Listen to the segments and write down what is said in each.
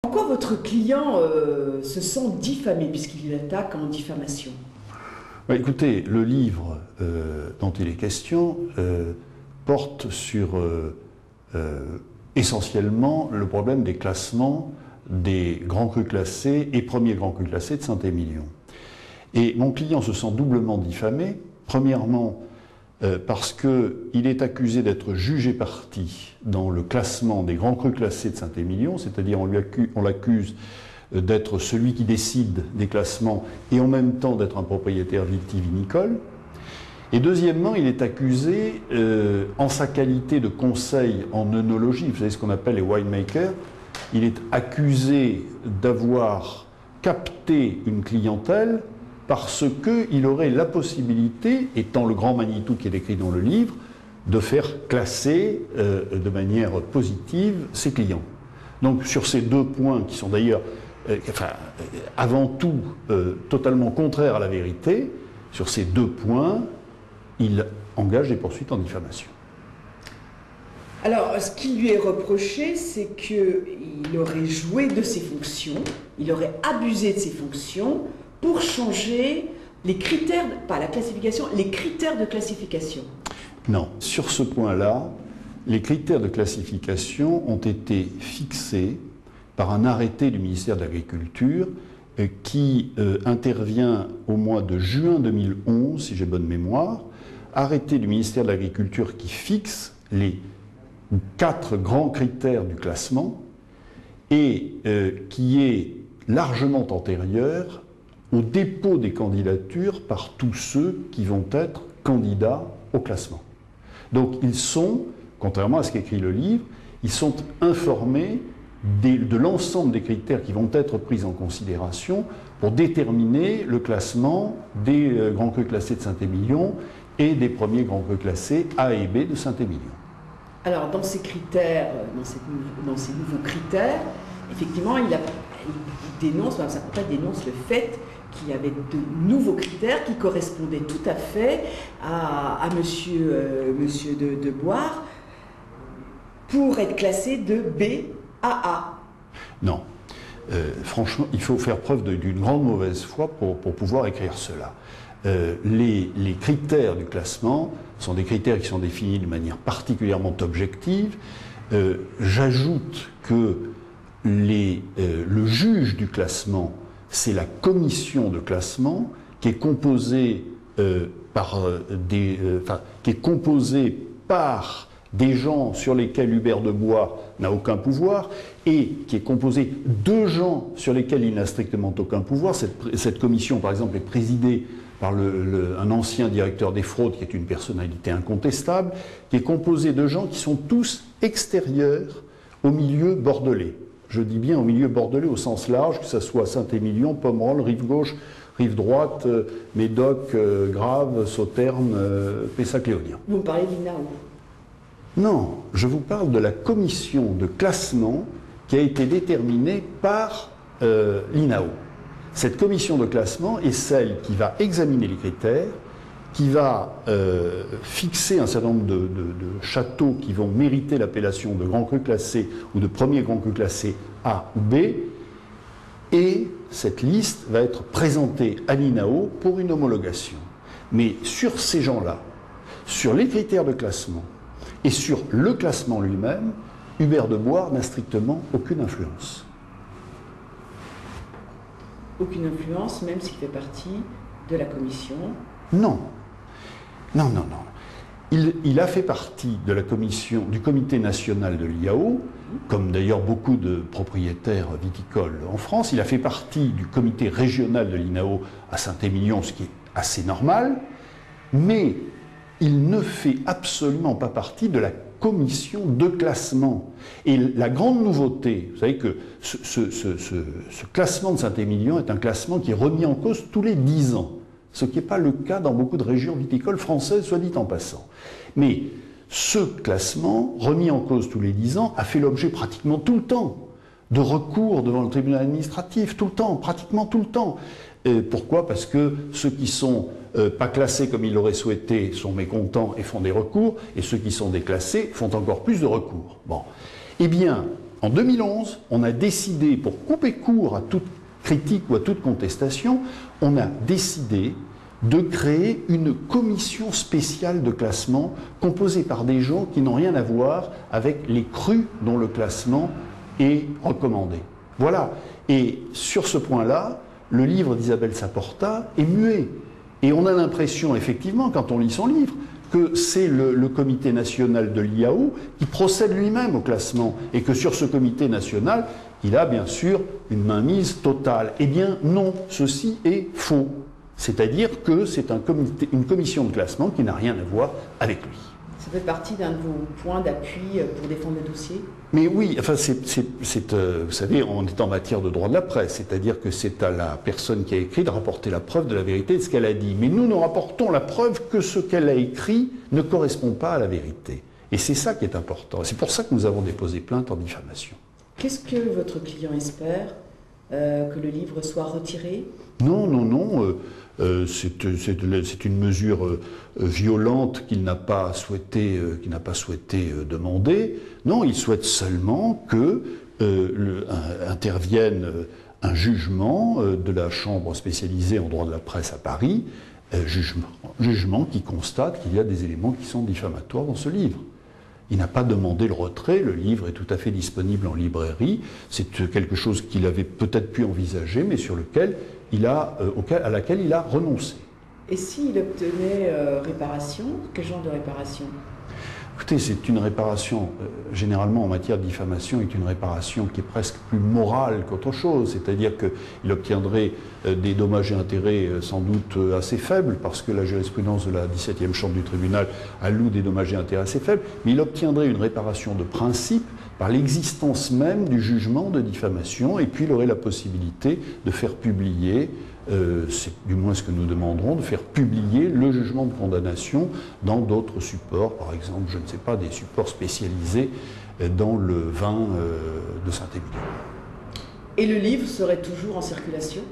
Pourquoi votre client se sent diffamé puisqu'il attaque en diffamation? Écoutez, le livre dont il est question porte sur essentiellement le problème des classements des grands crus classés et premiers grands crus classés de Saint-Émilion. Et mon client se sent doublement diffamé, premièrement parce qu'il est accusé d'être jugé parti dans le classement des grands crus classés de Saint-Émilion, c'est-à-dire on l'accuse d'être celui qui décide des classements et en même temps d'être un propriétaire vitivinicole. Et deuxièmement, il est accusé en sa qualité de conseil en œnologie, vous savez ce qu'on appelle les winemakers, il est accusé d'avoir capté une clientèle parce qu'il aurait la possibilité, étant le grand Manitou qui est décrit dans le livre, de faire classer de manière positive ses clients. Donc sur ces deux points qui sont d'ailleurs avant tout totalement contraires à la vérité, sur ces deux points, il engage des poursuites en diffamation. Alors, ce qui lui est reproché, c'est qu'il aurait joué de ses fonctions, il aurait abusé de ses fonctions pour changer les critères, pas la classification, les critères de classification. Non, sur ce point-là, les critères de classification ont été fixés par un arrêté du ministère de l'Agriculture qui intervient au mois de juin 2011, si j'ai bonne mémoire, arrêté du ministère de l'Agriculture qui fixe les 4 grands critères du classement et qui est largement antérieur au dépôt des candidatures par tous ceux qui vont être candidats au classement. Donc ils sont, contrairement à ce qu'écrit le livre, ils sont informés de l'ensemble des critères qui vont être pris en considération pour déterminer le classement des grands crus classés de Saint-Émilion et des premiers grands crus classés A et B de Saint-Émilion. Alors dans ces critères, dans ces nouveaux critères, effectivement, il dénonce, enfin, ça dénonce le fait qu'il y avait de nouveaux critères qui correspondaient tout à fait à monsieur de Boire pour être classé de B à A. Non. Franchement, il faut faire preuve d'une grande mauvaise foi pour pouvoir écrire cela. Les critères du classement sont des critères qui sont définis de manière particulièrement objective. J'ajoute que le juge du classement, c'est la commission de classement qui est composée par des gens sur lesquels Hubert de Bois n'a aucun pouvoir et qui est composée de gens sur lesquels il n'a strictement aucun pouvoir. Cette commission, par exemple, est présidée par un ancien directeur des fraudes qui est une personnalité incontestable, qui est composée de gens qui sont tous extérieurs au milieu bordelais. Je dis bien au milieu bordelais au sens large, que ce soit Saint-Émilion, Pomerol, rive gauche, rive droite, Médoc, Grave, Sauternes, Pessac-Léognan. Vous me parlez d'INAO? Non, je vous parle de la commission de classement qui a été déterminée par l'INAO. Cette commission de classement est celle qui va examiner les critères, qui va fixer un certain nombre de châteaux qui vont mériter l'appellation de grands crus classés ou de premiers grands crus classés A ou B, et cette liste va être présentée à l'INAO pour une homologation. Mais sur ces gens-là, sur les critères de classement et sur le classement lui-même, Hubert de Bois n'a strictement aucune influence. Aucune influence, même s'il fait partie de la commission? Non. Non, non, non. Il a fait partie de la commission, du comité national de l'IAO, comme d'ailleurs beaucoup de propriétaires viticoles en France. Il a fait partie du comité régional de l'INAO à Saint-Émilion, ce qui est assez normal, mais il ne fait absolument pas partie de la commission de classement. Et la grande nouveauté, vous savez que ce classement de Saint-Émilion est un classement qui est remis en cause tous les 10 ans. Ce qui n'est pas le cas dans beaucoup de régions viticoles françaises, soit dit en passant. Mais ce classement, remis en cause tous les 10 ans, a fait l'objet pratiquement tout le temps de recours devant le tribunal administratif, tout le temps, pratiquement tout le temps. Pourquoi? Parce que ceux qui sont pas classés comme ils l'auraient souhaité sont mécontents et font des recours, et ceux qui sont déclassés font encore plus de recours. Bon. Eh bien, En 2011, on a décidé, pour couper court à toute critique ou à toute contestation, on a décidé de créer une commission spéciale de classement composée par des gens qui n'ont rien à voir avec les crus dont le classement est recommandé. Voilà. Et sur ce point-là, le livre d'Isabelle Saporta est muet. Et on a l'impression, effectivement, quand on lit son livre, que c'est le comité national de l'IAO qui procède lui-même au classement et que sur ce comité national, il a bien sûr une mainmise totale. Eh bien non, ceci est faux. C'est-à-dire que c'est une commission de classement qui n'a rien à voir avec lui. Ça fait partie d'un de vos points d'appui pour défendre le dossier? Mais oui, enfin, vous savez, on est en matière de droit de la presse, c'est-à-dire que c'est à la personne qui a écrit de rapporter la preuve de la vérité de ce qu'elle a dit. Mais nous rapportons la preuve que ce qu'elle a écrit ne correspond pas à la vérité. Et c'est ça qui est important. C'est pour ça que nous avons déposé plainte en diffamation. Qu'est-ce que votre client espère? Que le livre soit retiré? Non. C'est une mesure violente qu'il n'a pas souhaité demander. Non, il souhaite seulement que intervienne un jugement de la Chambre spécialisée en droit de la presse à Paris, jugement qui constate qu'il y a des éléments qui sont diffamatoires dans ce livre. Il n'a pas demandé le retrait, le livre est tout à fait disponible en librairie, c'est quelque chose qu'il avait peut-être pu envisager, mais sur lequel à laquelle il a renoncé. Et s'il obtenait réparation, quel genre de réparation? Écoutez, c'est une réparation, généralement en matière de diffamation, est une réparation qui est presque plus morale qu'autre chose. C'est-à-dire qu'il obtiendrait des dommages et intérêts sans doute assez faibles, parce que la jurisprudence de la 17e chambre du tribunal alloue des dommages et intérêts assez faibles, mais il obtiendrait une réparation de principe par l'existence même du jugement de diffamation, et puis il aurait la possibilité de faire publier, c'est du moins ce que nous demanderons, de faire publier le jugement de condamnation dans d'autres supports, par exemple, je ne sais pas, des supports spécialisés dans le vin de Saint-Émilion. Et le livre serait toujours en circulation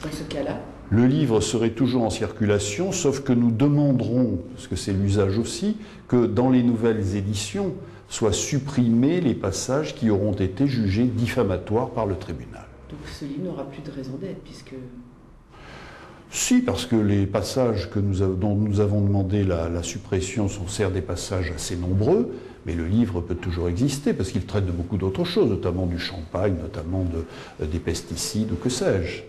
dans ce cas-là? Le livre serait toujours en circulation, sauf que nous demanderons, parce que c'est l'usage aussi, que dans les nouvelles éditions soient supprimés les passages qui auront été jugés diffamatoires par le tribunal. Donc ce livre n'aura plus de raison d'être, puisque... Si, parce que les passages dont nous avons demandé la suppression sont certes des passages assez nombreux, mais le livre peut toujours exister, parce qu'il traite de beaucoup d'autres choses, notamment du champagne, notamment des pesticides, ou que sais-je.